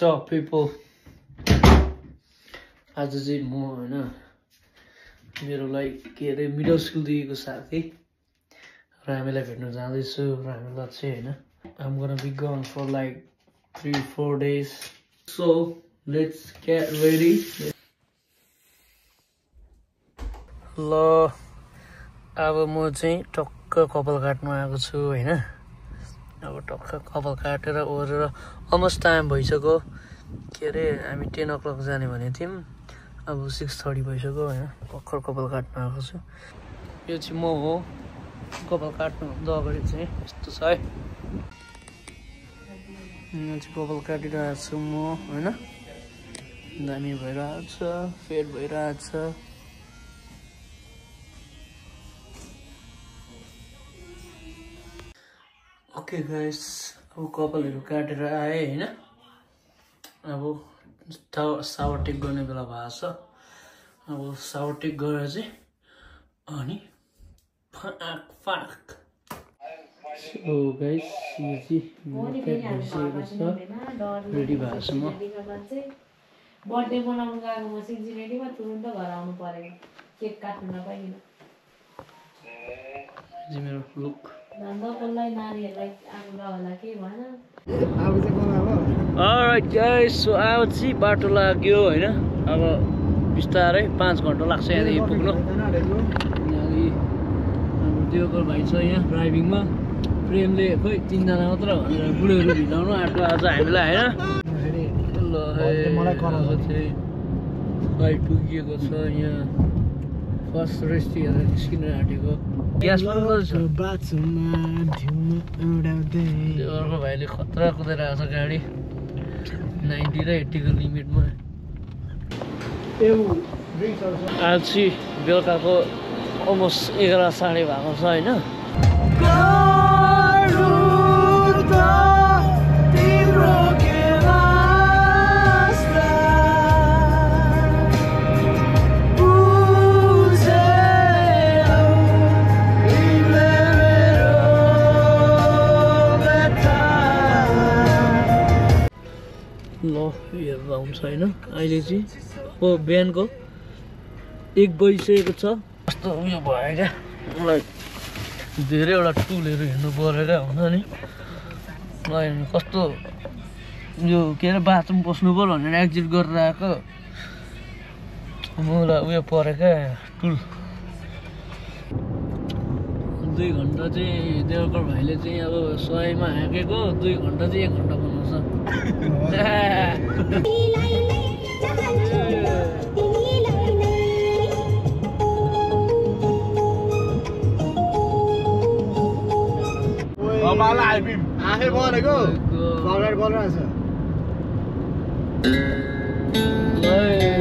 What's up, people? आज चाहिँ म हैन मेरो लागि के अरे मिडल स्कुलदेखिको साथी रामेलाई भेट्न जाँदैछु। रामेलाई चाहिँ हैन I'm gonna be gone for like 3-4 days. So let's get ready. ल अब म चाहिँ टक्क कपाल काट्न आएको छु हैन। अब टक्क कपाल काटेर ओरेर अलमोस्ट टाइम भइसक्यो। के अरे हामी 10 o'clock जाने भने थियौं, अब 6:30 भइसक्यो हैन। भर्खर कपाल काट्न आएको छु। यो चाहिँ म हो। कपाल काट्नु भन्दा अगाडि चाहिँ यस्तो छ है। यो चाहिँ कपाल काटिरहेको छु म हैन। दामी भइरहेको छ, फेड भइरहेको छ। ओके गाइस, अब कपालहरू काटेर आए हैन। अब सावर टेक गर्ने बेला भएको छ। अब सावर टेक गरेर चाहिँ अनि फाक सो गाइस, यो चाहिँ रेडी भएको छु म। बर्थडे मनाउनु गएको म 6 जनवरीमा तुरुन्त घर आउनु पर्यो, केक काट्नु नपाइकिन। मेरो लुक Alright guys, so अब चाहिँ बाटो लाग्यो हैन। अब बिस्तारै 5 घण्टा लाग्छ यहाँदेखि पुग्नु। यहाँदेखि हाम्रो देवकर भाइ छ यहाँ ड्राइभिङमा। प्रेमले खोइ 3 जना मात्र भनेर बुढोहरू भिडाउनु आँट्यो आज हामीलाई हैन। ल मलाई कराउँछ चाहिँ आइपुगेको छ यहाँ। फर्स्ट रेस्ट हेरेर निस्किन आँटेको। ग्यास पनि गर्छ बाथरुममा ढिउमा उडाउँदै। अर्को भाइले खतरा कुदेर आएको छ गाडी 90 र 80 को लिमिटमा। आज चाहिँ बेलुकाको अलमोस्ट 11 साढे भएको छ हैन। ल हेरेर आउँछ हैन। अहिले चाहिँ अब बिहानको 1 बजिसकेको छ। कस्तो उयो भयो क्या, मलाई धेरैवटा टुलहरू हिँड्नु पऱ्यो क्या हुन्छ नि। मलाई कस्तो यो के अरे बाथरुम पस्नु पर्यो भनेर एक्जिट गरेर आएको। मलाई उयो पऱ्यो क्या टुल। 2 घन्टा चाहिँ देवकर भाइले चाहिँ अब 100 मा हाँकेको, 2 घन्टा चाहिँ 1 घन्टा बनाउँछ। आँखै बलेको कलर बलिरहेछ।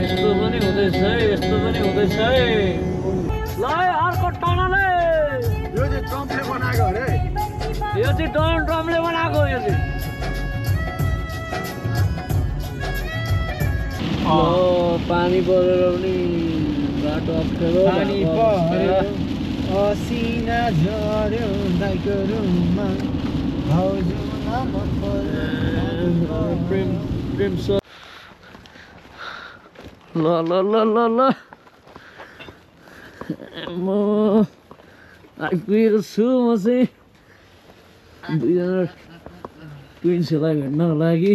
यस्तो पनि हुँदैछ है, यस्तो पनि हुँदैछ है। ल अर्को टनले यो चाहिँ ट्रम्पले बनाएको अरे। यो चाहिँ डोनाल्ड ट्रम्पले बनाएको। यो चाहिँ पानी परेर पनि बाटो अप्ठ्यारो। पानी पऱ्यो असिना झर्यो दाइको रुममा भाउजूमा मन पर्यो प्रेम छ। ल ल ल ल ल म आइपुगेको छु। म चाहिँ 2 जना ट्विन्सहरूलाई भेट्नको लागि।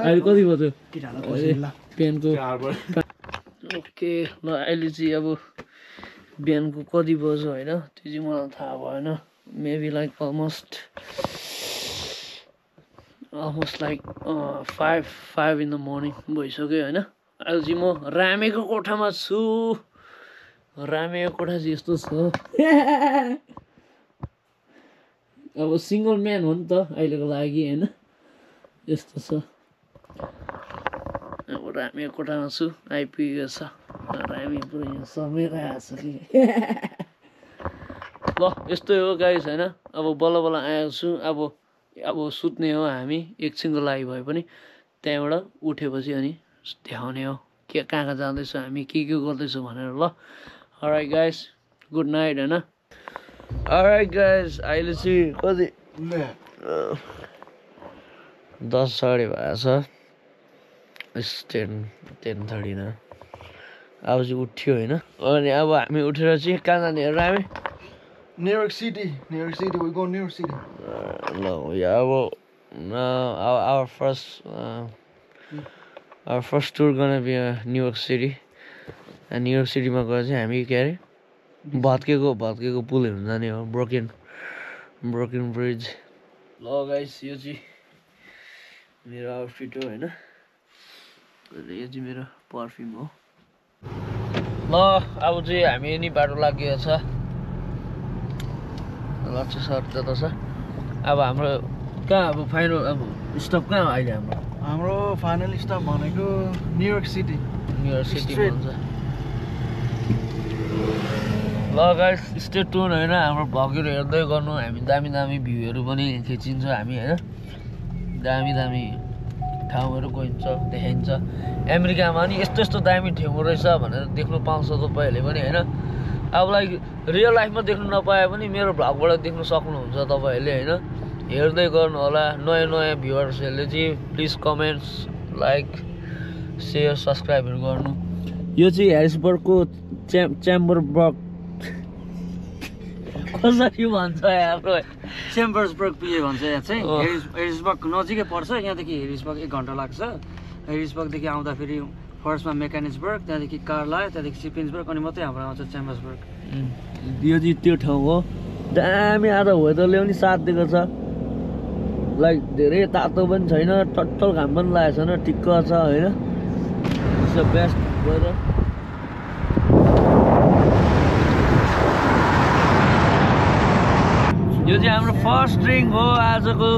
अहिले कति बज्यो बिहानको? ओके ल अहिले चाहिँ अब बिहानको कति बज्यो होइन त्यो चाहिँ मलाई थाहा भएन। Maybe like almost like 5 in the morning भइसक्यो होइन। अहिले चाहिँ म रामेको कोठामा छु। रामेको कोठा चाहिँ यस्तो छ। अब सिङ्गल म्यान हो नि त अहिलेको लागि होइन। यस्तो छ। अब रामेको कोठामा छु, आइपुगेको छ। रामे पुरै यहाँ समेरहेको छ कि। ल यस्तै हो गाइस होइन। अब बल्ल बल्ल आएको छु। अब सुत्ने हो हामी एकछिनको लागि भए पनि। त्यहाँबाट उठेपछि अनि देखाउने हो के कहाँ जाँदैछौँ हामी, के गर्दैछौँ भनेर। ल अलराइट गाइस, गुड नाइट होइन। अलराइट गाइस, अहिले चाहिँ कति 10 साढे भएको छ 10:30 न अब चाहिँ उठ्यो होइन अनि अब हामी उठेर चाहिँ कहाँ जाने हेरेर हामी New York City, we go New York City. No, yeah, well, no, our first tour gonna be New York City, and New York City मा गएर चाहिँ हामी के अरे भत्केको पुल हेर्न जाने हो ब्रोकन ब्रिज ल गाइस यो चाहिँ मेरो आउटफिट हो हैन यो चाहिँ मेरो परफ्युम हो ल अब चाहिँ हामी नि बाटो लागेको छ लक्ष्य सर जता छ अब हाम्रो कहाँ अब फाइनल अब स्टप कहाँ हो अहिले हाम्रो फाइनल स्टप भनेको न्युयोर्क सिटी भन्छ ल गाइस स्टे ट्युन होइन हाम्रो भ्लगहरू हेर्दै गर्नु हामी दामी भ्यूहरू पनि खिचिन्छ हामी होइन दामी ठाउँहरू गइन्छ देखाइन्छ अमेरिकामा नि यस्तो दामी ठाउँ रहेछ भनेर देख्नु पाउँछ तपाईँहरूले पनि होइन अब लाइक रियल लाइफमा देख्नु नपाए पनि मेरो भ्लगबाट देख्नु सक्नुहुन्छ तपाईँहरूले होइन हेर्दै गर्नु होला नयाँ भ्युअर्सहरूले चाहिँ प्लिज कमेन्ट्स लाइक सेयर सब्सक्राइबहरू गर्नु यो चाहिँ ह्यारिसबर्गको च्याम्बरबर्ग कसरी भन्छ हाम्रो चेम्बर्सबर्ग पिए भन्छ यहाँ चाहिँ हेरिसबर्ग नजिकै पर्छ यहाँदेखि हेरिसबर्ग 1 घन्टा लाग्छ हेरिसबर्गदेखि आउँदाखेरि फर्स्टमा मेकानिसबर्ग त्यहाँदेखि कार्लाय त्यहाँदेखि सिपिन्सबर्ग अनि मात्रै हाम्रो आउँछ चेम्बर्सबर्ग यो चाहिँ त्यो ठाउँ हो दामी आज वेदरले पनि साथ दिएको छ लाइक धेरै तातो पनि छैन टट्टल घाम पनि लागेको छैन ठिक्क छ होइन इट्स द बेस्ट वेदर यो चाहिँ हाम्रो फर्स्ट ड्रिङ्क हो आजको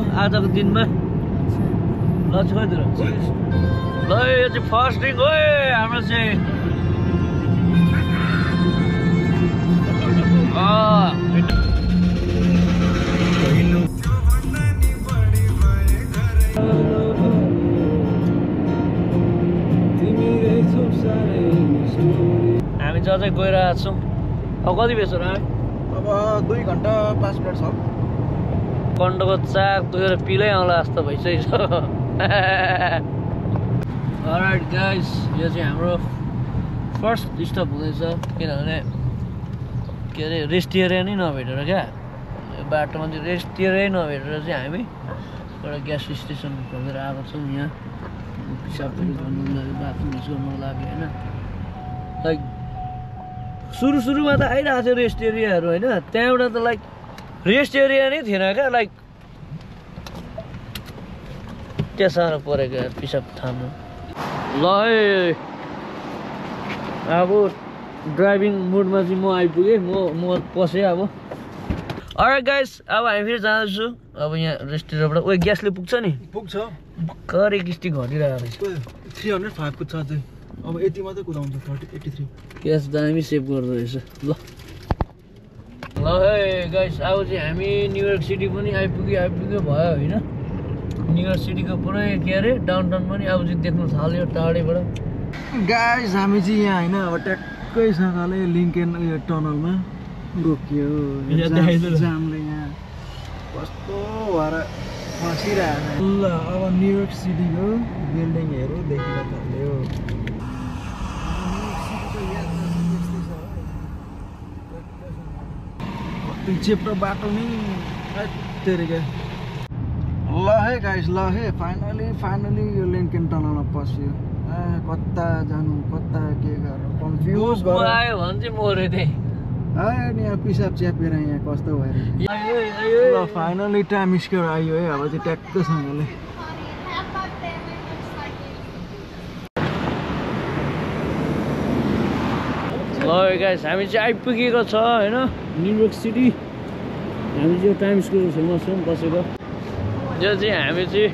दिनमा ल छोइदिएर ल यो चाहिँ फर्स्ट ड्रिङ्क हो हाम्रो चाहिँ हामी जतै गइरहेको छौँ अब कति बेच्छौँ हामी अब 2 घन्टा 5 मिनट छ कन्डोको चाक दुखेर पिलै आउला जस्तो भइसकेको छ अलराइट गाइस यो चाहिँ हाम्रो फर्स्ट स्टप हुँदैछ किनभने के अरे रेस्ट एरिया नै नभेटेर क्या बाटोमा चाहिँ रेस्ट एरिया नभेटेर चाहिँ हामी एउटा ग्यास स्टेसन खोजेर आएको छौँ यहाँ पिसाबहरू गर्नु लागि बाथरुम युज गर्नु लागि होइन लाइक सुरुमा त आइरहेको थियो रेस्ट एरियाहरू होइन त्यहाँबाट त लाइक रेस्ट एरिया नै थिएन क्या लाइक त्यहाँ साह्रो परेको पिसाब थाम्नु ल अब ड्राइभिङ मुडमा चाहिँ म आइपुगेँ म पसेँ अब अरे गाइस अब हामी फेरि जाँदैछु अब यहाँ रेस्ट एरियाबाट ओ ग्यासले पुग्छ नि पुग्छ भर्खरै किस्ती घटिरहेको रहेछ 305 को छ चाहिँ अब यति मात्रै कुदाउँछ 83 ग्यास दामी सेभ गर्दो रहेछ ल है गाइस अब चाहिँ हामी न्युयोर्क सिटी पनि आइपुग्यो भयो होइन न्युयोर्क सिटीको पुरै के अरे डाउनटाउन पनि अब चाहिँ देख्नु थाल्यो टाढैबाट गाइस हामी चाहिँ यहाँ होइन अब ट्याक्कैसँगले लिङ्केन उयो टनलमा रोकियो जामले यहाँ कस्तो भएर फसिरहेको ल अब न्युयोर्क सिटीको बिल्डिङहरू देखिन थाल्यो चेप्टो बाटो नि तेरेको ल है गाइस ल है फाइनली यो लिङ्केन टनलमा पस्यो कता जानु कता के गर्नु कन्फ्युज आयो भने चाहिँ मर्यो त्यही नि यहाँ पिसाब च्यापेर यहाँ कस्तो भएर ल फाइनली टाइम स्क्वायर आयो है अब चाहिँ ट्याक्कसँगले ल गाइस हामी चाहिँ आइपुगेको छ होइन न्युयोर्क सिटी हामी चाहिँ टाइम स्क्वायर छेउमा छौँ बसेको यो चाहिँ हामी चाहिँ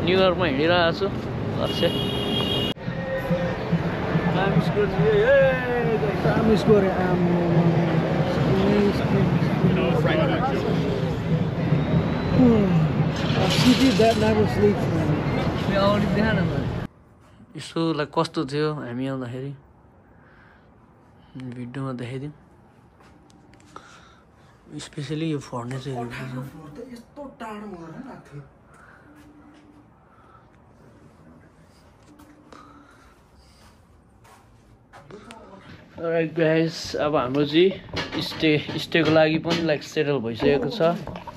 न्युयोर्कमा हिँडिरहेको छु लक्ष्य time square city that never slips अगाडि देखा न यसो लाइक कस्तो थियो हामी आउँदाखेरि भिडियोमा देखाइदिउँ स्पेसली यो फर्नेचर यस्तो टाढो Alright guys, अब हाम्रो चाहिँ स्टेको लागि पनि लाइक सेटल भइसकेको छ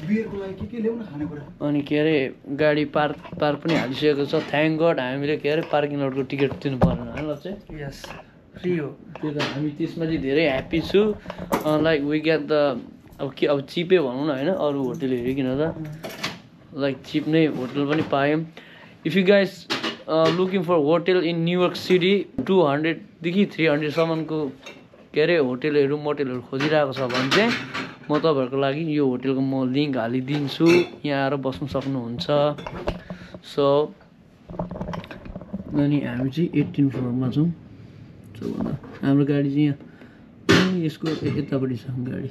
बियरको लागि के ल्याउन खाने कुरा अनि के अरे गाडी पार्क पनि हालिसकेको छ थ्याङ्क गड हामीले के अरे पार्किङ लटको टिकट तिर्नु परेन होइन ल चाहिँ यस फ्री हो त्यो त हामी त्यसमा चाहिँ धेरै ह्याप्पी छु लाइक वी गेट द अब चिपै भनौँ न होइन अरू होटल हेरिकन त लाइक चिप नै होटल पनि पायौँ if you guys looking for hotel in New York city 200 देखि 300 सम्मको के अरे होटलहरू मोटेलहरू खोजिरहेको छ भने चाहिँ म तपाईँहरूको लागि यो होटलको म लिङ्क हालिदिन्छु यहाँ आएर बस्नु सक्नुहुन्छ सो अनि हामी चाहिँ 18 फ्लोरमा छौँ हाम्रो गाडी चाहिँ यहाँ यसको यतापट्टि छ गाडी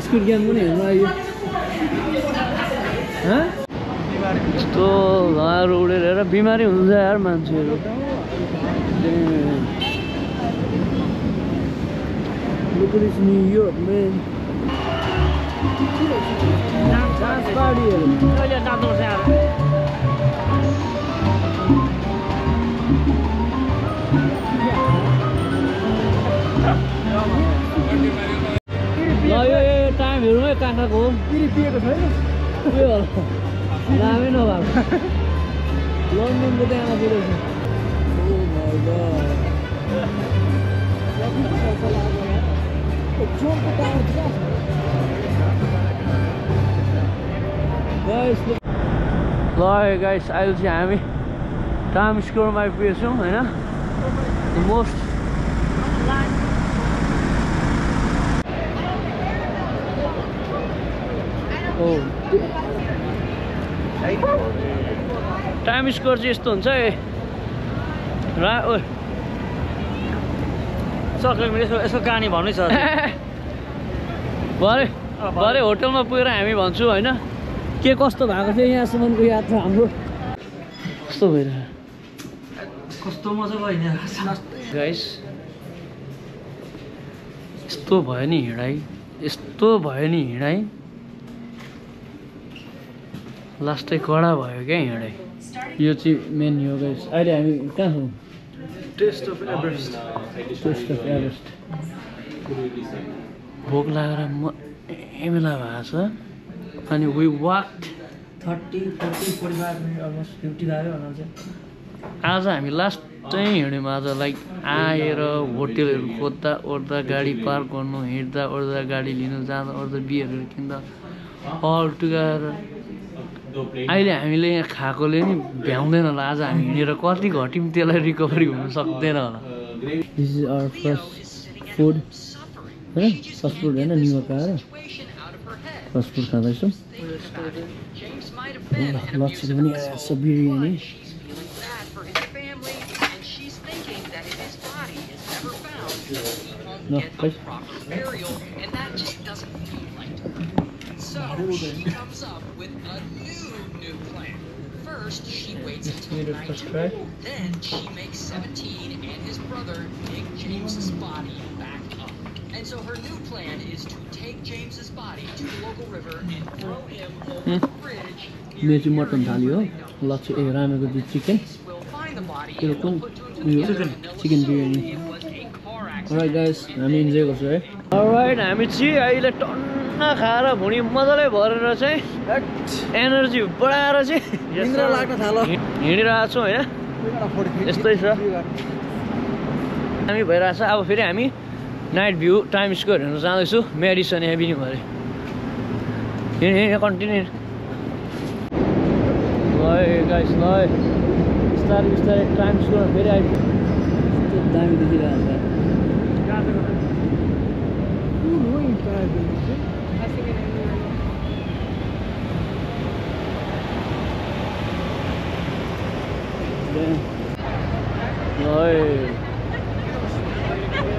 स्कुल गेम पनि हेर्नु आयो यस्तो घरहरू उडेर हेर बिमारी हुन्छ यार मान्छेहरू Look at this New York, man. Dance party. यो टाइम हेरौँ है काँक्राको पिएको छैन के होला दामै नभएको लन्डनको त्यहाँ पुगेको ल गाइस अहिले चाहिँ हामी टाइम स्क्वायरमा आइपुगेछौँ होइन मोस्ट टाइम स्क्वायर चाहिँ यस्तो हुन्छ है यसो कहानी भन्नु छ भरे होटलमा पुगेर हामी भन्छु होइन के कस्तो भएको थियो यहाँसम्मको यात्रा हाम्रो कस्तो भइरहेको कस्तो मजा भयो गाइस यस्तो भयो नि हिँडाइ लास्टै कडा भयो क्या हिँडाइ यो चाहिँ मेन हो गाइस अहिले हामी कहाँ छौँ टेस्ट अफ एभरेस्ट भोक लागेर एमेला भएको छ अनि वी वाक्ड 30-40-45 मिनट अलमोस्ट 50 लाग्यो होला चाहिँ आज हामी लास्ट चाहिँ हिँड्यौँ आज लाइक आएर होटेलहरू खोज्दा ओर्दा गाडी पार्क गर्नु हिँड्दा ओर्दा गाडी लिनु जाँदा ओर्दा बियरहरू किन्दा अल टुगेदर अहिले हामीले यहाँ खाएकोले नि भ्याउँदैन होला आज हामी हिँडेर कति घट्यौँ त्यसलाई रिकभरी हुनु सक्दैन होला this is our first food होइन फर्स्ट फुड होइन न्युयोर्क आएर फर्स्ट फुड खाँदैछौँ लक्ष्मी पनि आएछ biryani First, she waits until night. Then she makes 17 and his brother dig James's body back up. And so her new plan is to take James's body to the local river and throw him over the bridge. मेरो चाहिँ mutton थाली हो लक्ष्य रामेको चाहिँ chicken त्यो कुन उयो chicken biryani all right guys हामी इन्जोय गर्छौँ है अलराइट हामी चाहिँ अहिले टन्न खाएर भुँडी मजाले भरेर चाहिँ एनर्जी बढाएर चाहिँ हिँडिरहेको छौँ होइन यस्तै छ हामी भइरहेछ अब फेरि हामी नाइट भ्यू टाइम स्क्वायर हेर्न जाँदैछु मेडिसन एभिन्यू भरे कन्टिन्यू ल गाइस ल बिस्तारै बिस्तारै टाइम स्क्वायर फेरि आइपुग्यो दामी देखिरहेको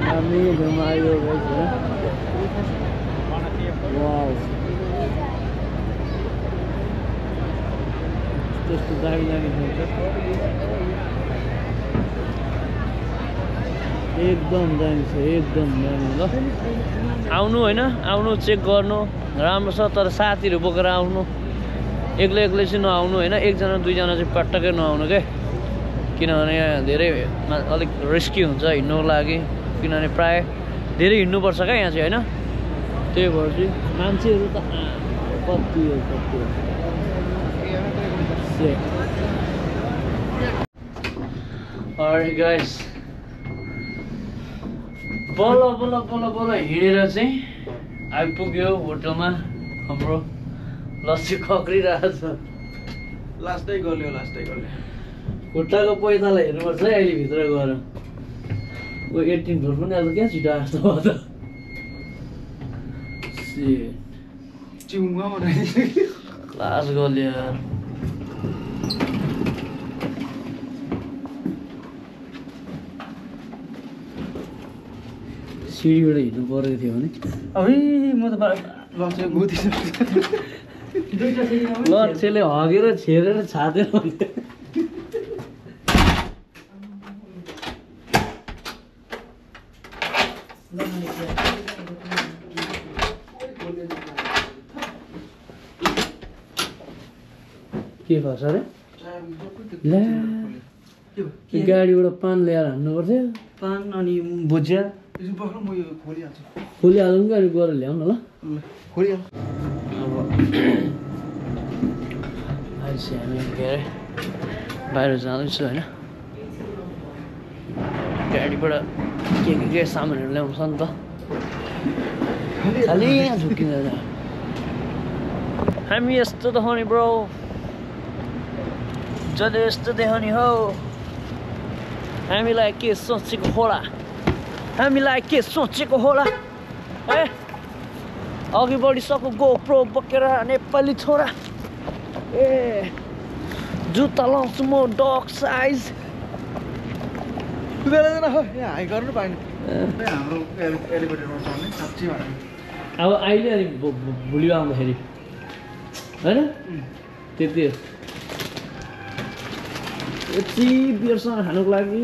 हामी घुमायो वाउ त्यस्तो दामी दामी हुन्छ एकदम दामी छ एकदम दामी ल आउनु होइन आउनु चेक गर्नु राम्रो छ तर साथीहरू बोकेर आउनु एक्लै एक्लै चाहिँ नआउनु होइन एकजना दुईजना चाहिँ पटक्कै नआउनु क्या किनभने यहाँ धेरै अलिक रिस्की हुन्छ हिँड्नुको लागि किनभने प्रायः धेरै हिँड्नुपर्छ क्या यहाँ चाहिँ होइन त्यही भएर चाहिँ मान्छेहरू त कति हो Alright guys बल्ल हिँडेर चाहिँ आइपुग्यो होटलमा हाम्रो लस्सी खक्रिरहेको छ लास्टै गल्यो खुट्टाको पैतालाई हेर्नुपर्छ है अहिले भित्र गएर 18 फ्लोर पनि आज क्या छिटो आएको त चिउमा क्लास गल्यो यार सिडीबाट हिँड्नु परेको थियो भने म त लक्ष्यले हगेर छेरेर छादेर के भएछ अरे ला गाडीबाट पान ल्याएर हान्नु पर्थ्यो पान अनि भुजिया खोलिहाल्नु नि गाडी गएर ल्याउनु ल खोलिहाल अब अहिले चाहिँ हामी के अरे बाहिर जाँदैछु होइन गाडीबाट के सामानहरू ल्याउँछ नि त खालि यहाँ झुक्किँदैन हामी यस्तो देखाउने ब्रो जसले यस्तो देखाउने हो हामीलाई के सोचेको होला है अघि बढिसक्यो गोप्रो बोकेर नेपाली छोरा ए जुत्ता लाउँछु म डग साइज हाई गर्नु पाएन हाम्रो एलिभेटरमा चढ्ने साँच्चै अब अहिले अनि भोलि आउँदाखेरि होइन त्यति हो यति बियरसँग खानुको लागि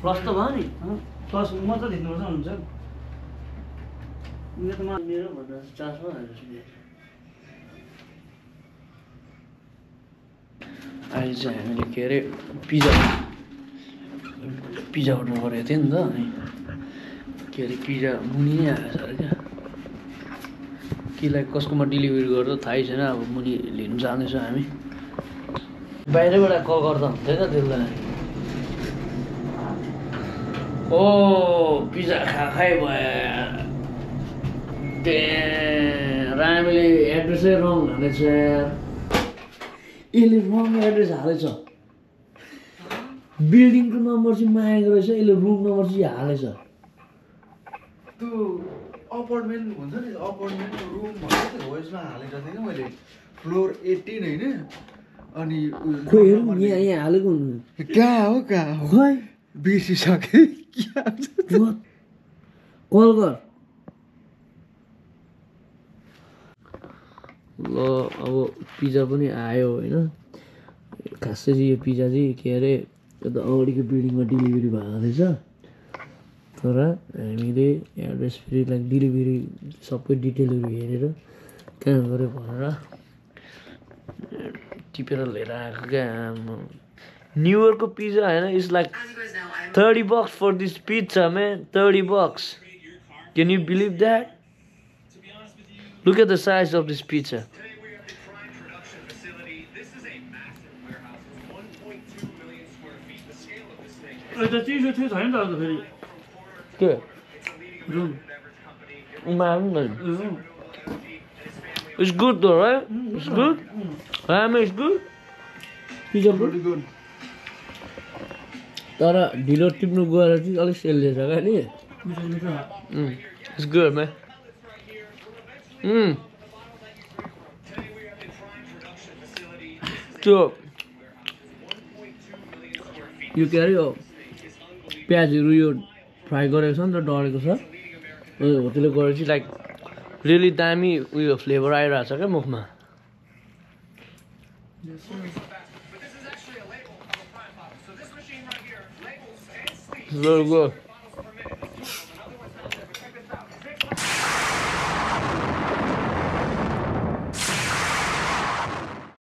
प्लस त भयो नि प्लस मजा झिक्नुपर्छ हुन्छ मेरो भन्दा चासो अहिले चाहिँ हामीले के अरे पिज्जा अर्डर गरेको थियो नि त अनि के अरे पिज्जा मुनि नै आएछ अरे क्या केलाई कसकोमा डेलिभरी गर्दा थाहै छैन अब मुनि लिनु जाँदैछौँ हामी बाहिरबाट कल गर्दा हुन्थ्यो त त्यसलाई ओ पिज्जा खाइ भयो रामीले एड्रेसै रङ हालेछ यसले रङ एड्रेस हालेछ बिल्डिङको नम्बर चाहिँ मागेको रहेछ यसले रुम नम्बर चाहिँ हालेछ त्यो अपार्टमेन्ट हुन्छ नि अपार्टमेन्टको रुम भनेको त्यो भोइसमा हालेको थिएँ मैले फ्लोर 18 होइन अनि खोइ हेरौँ यहाँ हालेको हुनु कहाँ हो खोइ बिर्सिसकेँ कल गर ल अब पिज्जा पनि आयो होइन खासै चाहिँ यो पिज्जा चाहिँ के अरे यता अगाडिको बिल्डिङमा डेलिभरी भएको रहेछ तर हामीले एड्रेस फेरि लाइक डेलिभरी सबै डिटेलहरू हेरेर कहाँ गऱ्यो भनेर टिपेर लिएर आएको क्या न्युयोर्कको पिज्जा होइन it's like $30 for this pizza man $30 can you believe that look at the size of this pizza के it's good though right it's good ramen is good pizza good तर ढिलो टिप्नु गएर चाहिँ अलिक सेल्ले छ क्या नि it's good man त्यो यो के अरे प्याजहरू यो फ्राई गरेको छ नि त डढेको छ हो त्यसले गरेर चाहिँ लाइक रियली दामी उयो फ्लेभर आइरहेको छ क्या मुखमा Very good.